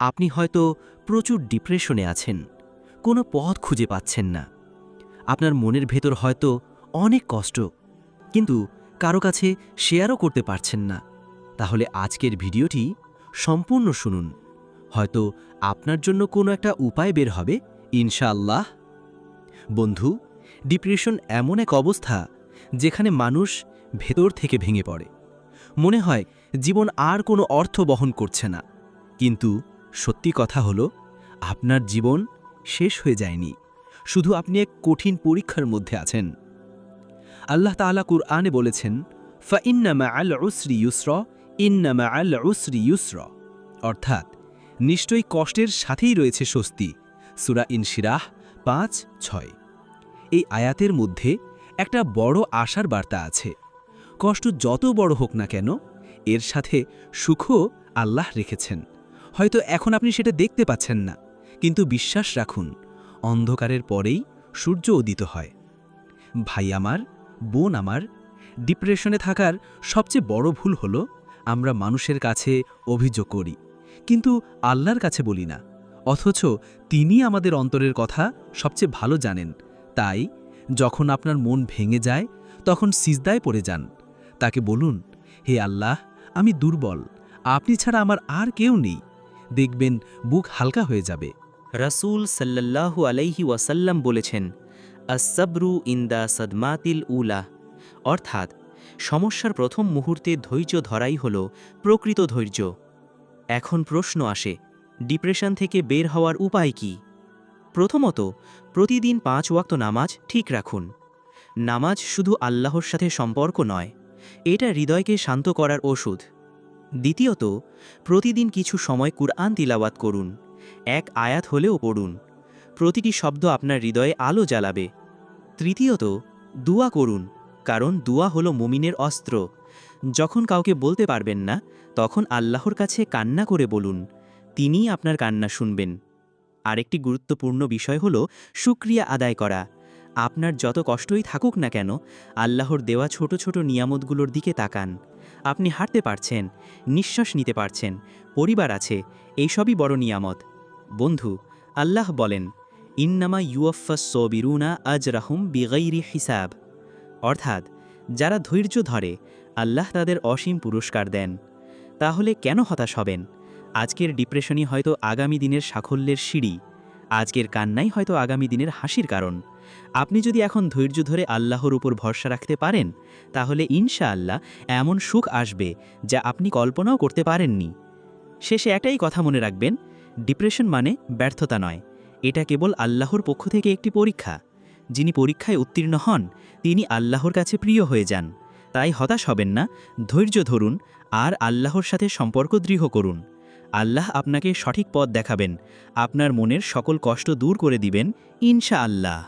আপনি হয়তো প্রচুর ডিপ্রেশনে আছেন, কোনো পথ খুঁজে পাচ্ছেন না। আপনার মনের ভেতর হয়তো অনেক কষ্ট, কিন্তু কারো কাছে শেয়ারও করতে পারছেন না। তাহলে আজকের ভিডিওটি সম্পূর্ণ শুনুন, হয়তো আপনার জন্য কোনো একটা উপায় বের হবে ইনশাআল্লাহ। বন্ধু, ডিপ্রেশন এমন এক অবস্থা যেখানে মানুষ ভেতর থেকে ভেঙে পড়ে। মনে হয় জীবন আর কোনো অর্থ বহন করছে না, কিন্তু সত্যি কথা হলো আপনার জীবন শেষ হয়ে যায়নি, শুধু আপনি এক কঠিন পরীক্ষার মধ্যে আছেন। আল্লাহ তাআলা কুরআনে বলেছেন, ফাইন্না মাআল উসরি ইউসরা, ইন্না মাআল উসরি ইউসরা, অর্থাৎ নিশ্চয়ই কষ্টের সাথেই রয়েছে স্বস্তি। সূরা ইনশিরাহ ৫:৬। এই আয়াতের মধ্যে একটা বড় আশার বার্তা আছে। কষ্ট যত বড় হোক না কেন, এর সাথে সুখও আল্লাহ রেখেছেন। হয়তো এখন আপনি সেটা দেখতে পাচ্ছেন না, কিন্তু বিশ্বাস রাখুন, অন্ধকারের পরেই সূর্য উদিত হয়। ভাই আমার, বোন আমার, ডিপ্রেশনে থাকার সবচেয়ে বড় ভুল হলো আমরা মানুষের কাছে অভিযোগ করি, কিন্তু আল্লাহর কাছে বলি না। অথচ তিনি আমাদের অন্তরের কথা সবচেয়ে ভালো জানেন। তাই যখন আপনার মন ভেঙে যায়, তখন সিজদায় পড়ে যান। তাকে বলুন, হে আল্লাহ, আমি দুর্বল, আপনি ছাড়া আমার আর কেউ নেই। দেখবেন বুক হালকা হয়ে যাবে। রাসূল সাল্লাল্লাহু আলাইহি ওয়াসাল্লাম বলেছেন, আস-সাবরু ইনদা সাদমাতিল উলা, অর্থাৎ সমস্যার প্রথম মুহূর্তে ধৈর্য ধরাই হল প্রকৃত ধৈর্য। এখন প্রশ্ন আসে, ডিপ্রেশন থেকে বের হওয়ার উপায় কি? প্রথমত, প্রতিদিন ৫ ওয়াক্ত নামাজ ঠিক রাখুন। নামাজ শুধু আল্লাহর সাথে সম্পর্ক নয়, এটা হৃদয়কে শান্ত করার ওষুধ। দ্বিতীয়ত, প্রতিদিন কিছু সময় কুরআন তিলাওয়াত করুন, এক আয়াত হলেও পড়ুন। প্রতিটি শব্দ আপনার হৃদয়ে আলো জ্বালাবে। তৃতীয়ত, দুয়া করুন, কারণ দুয়া হলো মুমিনের অস্ত্র। যখন কাউকে বলতে পারবেন না, তখন আল্লাহর কাছে কান্না করে বলুন, তিনিই আপনার কান্না শুনবেন। আরেকটি গুরুত্বপূর্ণ বিষয় হলো শুকরিয়া আদায় করা। আপনার যত কষ্টই থাকুক না কেন, আল্লাহর দেওয়া ছোট ছোট নিয়ামতগুলোর দিকে তাকান। আপনি হাঁটতে পারছেন, নিঃশ্বাস নিতে পারছেন, পরিবার আছে, এইসবই বড় নিয়ামত। বন্ধু, আল্লাহ বলেন, ইন্নামা ইউয়াফাস সবিরুনা আজরাহুম বিগাইরি হিসাব, অর্থাৎ যারা ধৈর্য ধরে আল্লাহ তাদের অসীম পুরস্কার দেন। তাহলে কেন হতাশ হবেন? আজকের ডিপ্রেশনই হয়তো আগামী দিনের সাফল্যের সিঁড়ি, আজকের কান্নাই হয়তো আগামী দিনের হাসির কারণ। আপনি যদি এখন ধৈর্য ধরে আল্লাহর উপর ভরসা রাখতে পারেন, তাহলে ইনশাআল্লাহ এমন সুখ আসবে যা আপনি কল্পনাও করতে পারেননি। শেষে একটাই কথা মনে রাখবেন, ডিপ্রেশন মানে ব্যর্থতা নয়, এটা কেবল আল্লাহর পক্ষ থেকে একটি পরীক্ষা। যিনি পরীক্ষায় উত্তীর্ণ হন, তিনি আল্লাহর কাছে প্রিয় হয়ে যান। তাই হতাশ হবেন না, ধৈর্য ধরুন আর আল্লাহর সাথে সম্পর্ক দৃঢ় করুন। আল্লাহ আপনাকে সঠিক পথ দেখাবেন, আপনার মনের সকল কষ্ট দূর করে দিবেন ইনশাআল্লাহ।